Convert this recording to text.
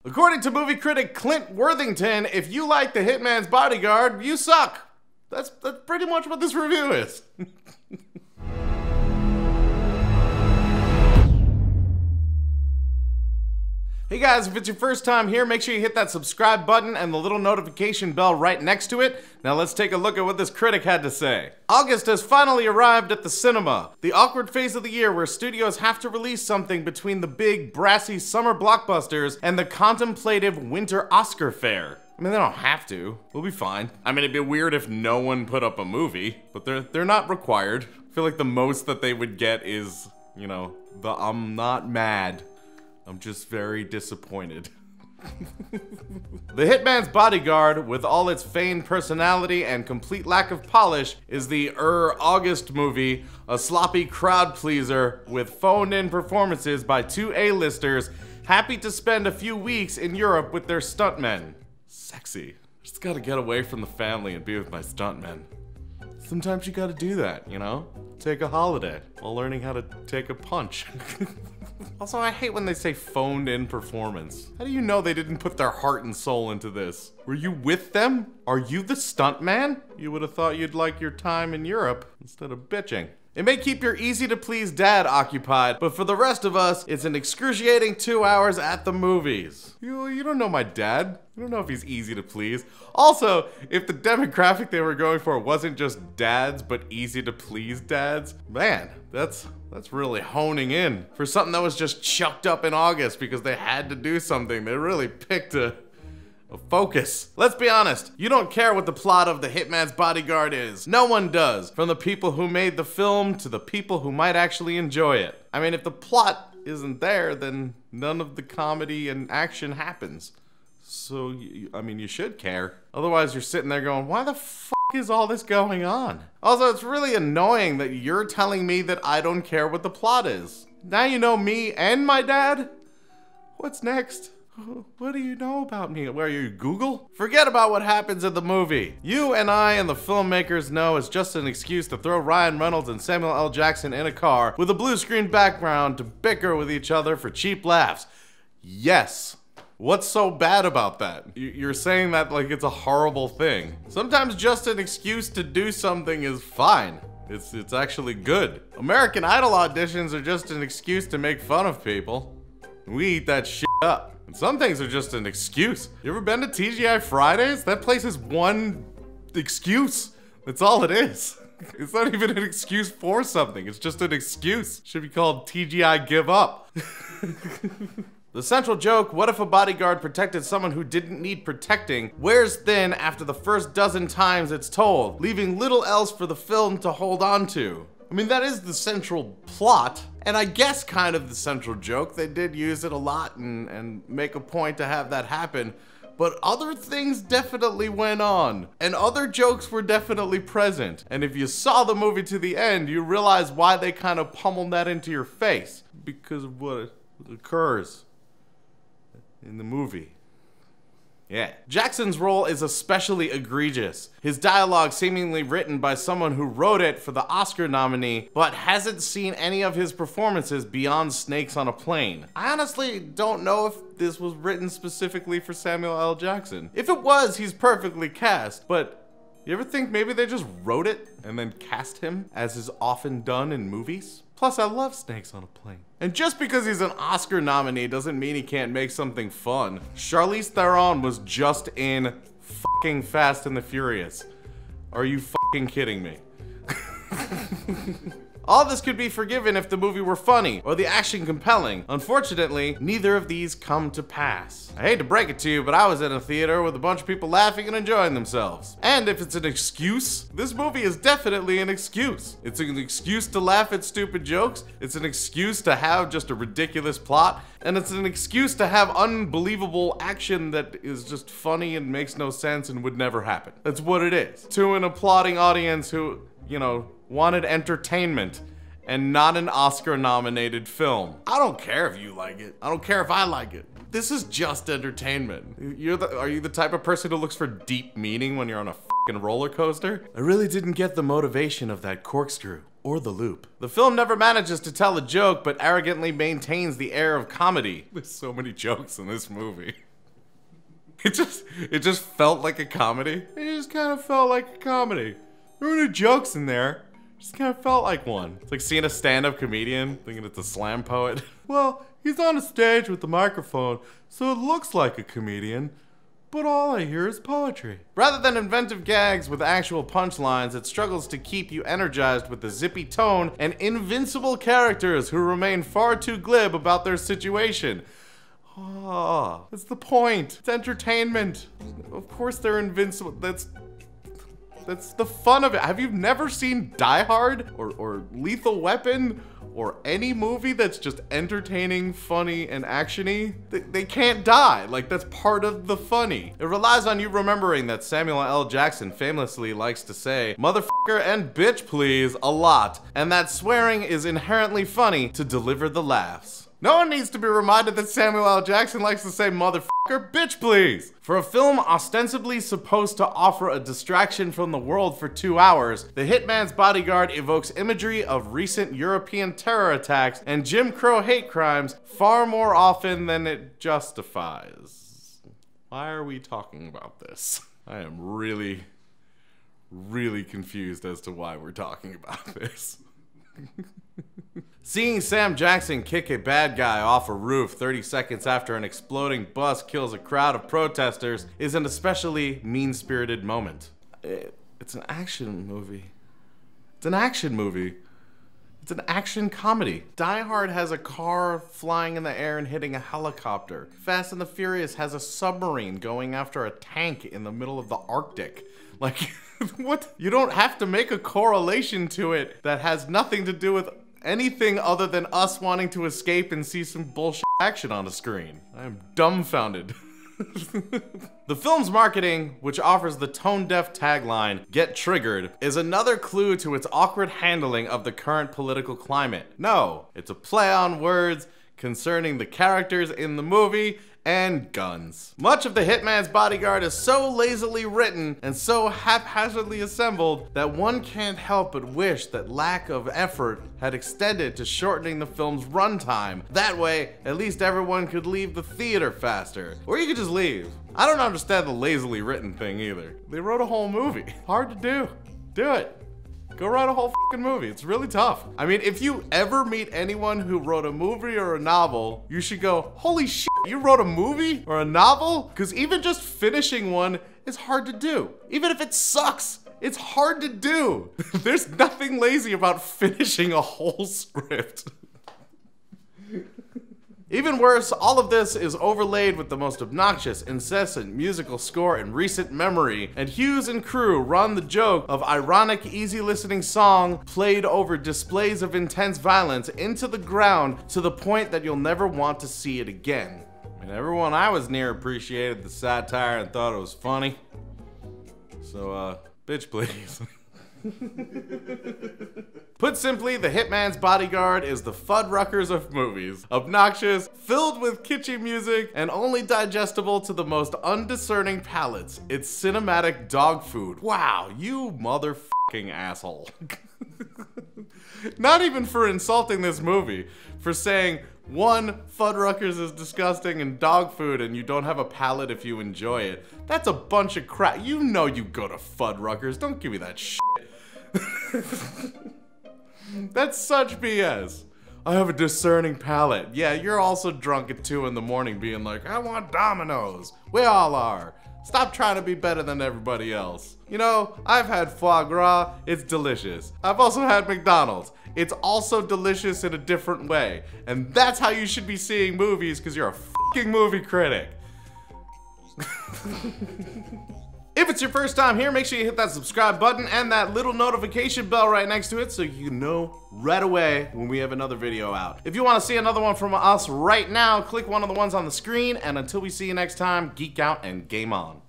According to movie critic Clint Worthington, if you like The Hitman's Bodyguard, you suck. That's pretty much what this review is. Hey guys, if it's your first time here, make sure you hit that subscribe button and the little notification bell right next to it. Now let's take a look at what this critic had to say. August has finally arrived at the cinema. The awkward phase of the year where studios have to release something between the big, brassy summer blockbusters and the contemplative winter Oscar fare. I mean, they don't have to. We'll be fine. I mean, it'd be weird if no one put up a movie, but they're not required. I feel like the most that they would get is, you know, the I'm not mad. I'm just very disappointed. The Hitman's Bodyguard, with all its feigned personality and complete lack of polish, is the August movie, a sloppy crowd pleaser with phoned-in performances by two A-listers happy to spend a few weeks in Europe with their stuntmen. Sexy. Just gotta get away from the family and be with my stuntmen. Sometimes you gotta do that, you know? Take a holiday while learning how to take a punch. Also, I hate when they say phoned-in performance. How do you know they didn't put their heart and soul into this? Were you with them? Are you the stuntman? You would have thought you'd like your time in Europe instead of bitching. It may keep your easy-to-please dad occupied, but for the rest of us, it's an excruciating 2 hours at the movies. You don't know my dad. You don't know if he's easy to please. Also, if the demographic they were going for wasn't just dads, but easy-to-please dads, man, that's really honing in. For something that was just chucked up in August because they had to do something, they really picked a focus. Let's be honest, you don't care what the plot of The Hitman's Bodyguard is. No one does, from the people who made the film to the people who might actually enjoy it. I mean, if the plot isn't there, then none of the comedy and action happens. So, I mean, you should care. Otherwise, you're sitting there going, why the f is all this going on? Also, it's really annoying that you're telling me that I don't care what the plot is. Now you know me and my dad? What's next? What do you know about me? Where are you, Google? Forget about what happens in the movie. You and I and the filmmakers know it's just an excuse to throw Ryan Reynolds and Samuel L. Jackson in a car with a blue screen background to bicker with each other for cheap laughs. Yes. What's so bad about that? You're saying that like it's a horrible thing. Sometimes just an excuse to do something is fine. It's actually good. American Idol auditions are just an excuse to make fun of people. We eat that shit up. And some things are just an excuse. You ever been to TGI Fridays? That place is one excuse. That's all it is. It's not even an excuse for something. It's just an excuse. Should be called TGI Give Up. The central joke, what if a bodyguard protected someone who didn't need protecting, wears thin after the first dozen times it's told, leaving little else for the film to hold on to. I mean, that is the central plot, and I guess kind of the central joke. They did use it a lot and make a point to have that happen, but other things definitely went on, and other jokes were definitely present. And if you saw the movie to the end, you realize why they kind of pummeled that into your face, because of what occurs in the movie. Yeah. Jackson's role is especially egregious. His dialogue seemingly written by someone who wrote it for the Oscar nominee, but hasn't seen any of his performances beyond Snakes on a Plane. I honestly don't know if this was written specifically for Samuel L. Jackson. If it was, he's perfectly cast, but you ever think maybe they just wrote it and then cast him, as is often done in movies? Plus, I love Snakes on a Plane. And just because he's an Oscar nominee doesn't mean he can't make something fun. Charlize Theron was just in fucking Fast and the Furious. Are you fucking kidding me? All this could be forgiven if the movie were funny or the action compelling. Unfortunately, neither of these come to pass. I hate to break it to you, but I was in a theater with a bunch of people laughing and enjoying themselves. And if it's an excuse, this movie is definitely an excuse. It's an excuse to laugh at stupid jokes, it's an excuse to have just a ridiculous plot, and it's an excuse to have unbelievable action that is just funny and makes no sense and would never happen. That's what it is. To an applauding audience who, you know, wanted entertainment and not an Oscar-nominated film. I don't care if you like it. I don't care if I like it. This is just entertainment. Are you the type of person who looks for deep meaning when you're on a fucking roller coaster? I really didn't get the motivation of that corkscrew or the loop. The film never manages to tell a joke, but arrogantly maintains the air of comedy. There's so many jokes in this movie. It just felt like a comedy. It just kind of felt like a comedy. There were no jokes in there. It just kind of felt like one. It's like seeing a stand-up comedian thinking it's a slam poet. Well, he's on a stage with the microphone, so it looks like a comedian, but all I hear is poetry. Rather than inventive gags with actual punchlines, it struggles to keep you energized with the zippy tone and invincible characters who remain far too glib about their situation. Oh, that's the point. It's entertainment. Of course they're invincible. That's the fun of it. Have you never seen Die Hard or Lethal Weapon or any movie that's just entertaining, funny, and actiony? They can't die. Like, that's part of the funny. It relies on you remembering that Samuel L. Jackson famously likes to say motherfucker and bitch please a lot, and that swearing is inherently funny to deliver the laughs. No one needs to be reminded that Samuel L. Jackson likes to say motherfucker, bitch please. For a film ostensibly supposed to offer a distraction from the world for 2 hours, The Hitman's Bodyguard evokes imagery of recent European terror attacks and Jim Crow hate crimes far more often than it justifies. Why are we talking about this? I am really confused as to why we're talking about this. Seeing Sam Jackson kick a bad guy off a roof 30 seconds after an exploding bus kills a crowd of protesters is an especially mean-spirited moment. It's an action movie. It's an action movie. It's an action comedy. Die Hard has a car flying in the air and hitting a helicopter. Fast and the Furious has a submarine going after a tank in the middle of the Arctic. Like, what? You don't have to make a correlation to it that has nothing to do with anything other than us wanting to escape and see some bullshit action on the screen. I am dumbfounded. The film's marketing, which offers the tone-deaf tagline, "Get Triggered," is another clue to its awkward handling of the current political climate. No, it's a play on words concerning the characters in the movie and guns. Much of The Hitman's Bodyguard is so lazily written and so haphazardly assembled that one can't help but wish that lack of effort had extended to shortening the film's runtime. That way, at least everyone could leave the theater faster. Or you could just leave. I don't understand the lazily written thing either. They wrote a whole movie. Hard to do. Do it. Go write a whole fucking movie. It's really tough. I mean, if you ever meet anyone who wrote a movie or a novel, you should go, holy shit, you wrote a movie or a novel? Because even just finishing one is hard to do. Even if it sucks, it's hard to do. There's nothing lazy about finishing a whole script. Even worse, all of this is overlaid with the most obnoxious, incessant musical score in recent memory, and Hughes and crew run the joke of ironic, easy-listening song played over displays of intense violence into the ground to the point that you'll never want to see it again. And everyone I was near appreciated the satire and thought it was funny. So, bitch please. Put simply, The Hitman's Bodyguard is the Fuddruckers of movies. Obnoxious, filled with kitschy music, and only digestible to the most undiscerning palates. It's cinematic dog food. Wow, you motherfucking asshole. Not even for insulting this movie, for saying, one, Fuddruckers is disgusting and dog food and you don't have a palate if you enjoy it. That's a bunch of crap. You know you go to Fuddruckers. Don't give me that shit. That's such BS. I have a discerning palate. Yeah, you're also drunk at 2 in the morning being like, I want Domino's. We all are. Stop trying to be better than everybody else. You know, I've had foie gras. It's delicious. I've also had McDonald's. It's also delicious in a different way. And that's how you should be seeing movies, because you're a fucking movie critic. If it's your first time here, make sure you hit that subscribe button and that little notification bell right next to it so you know right away when we have another video out. If you want to see another one from us right now, click one of the ones on the screen, and until we see you next time, geek out and game on.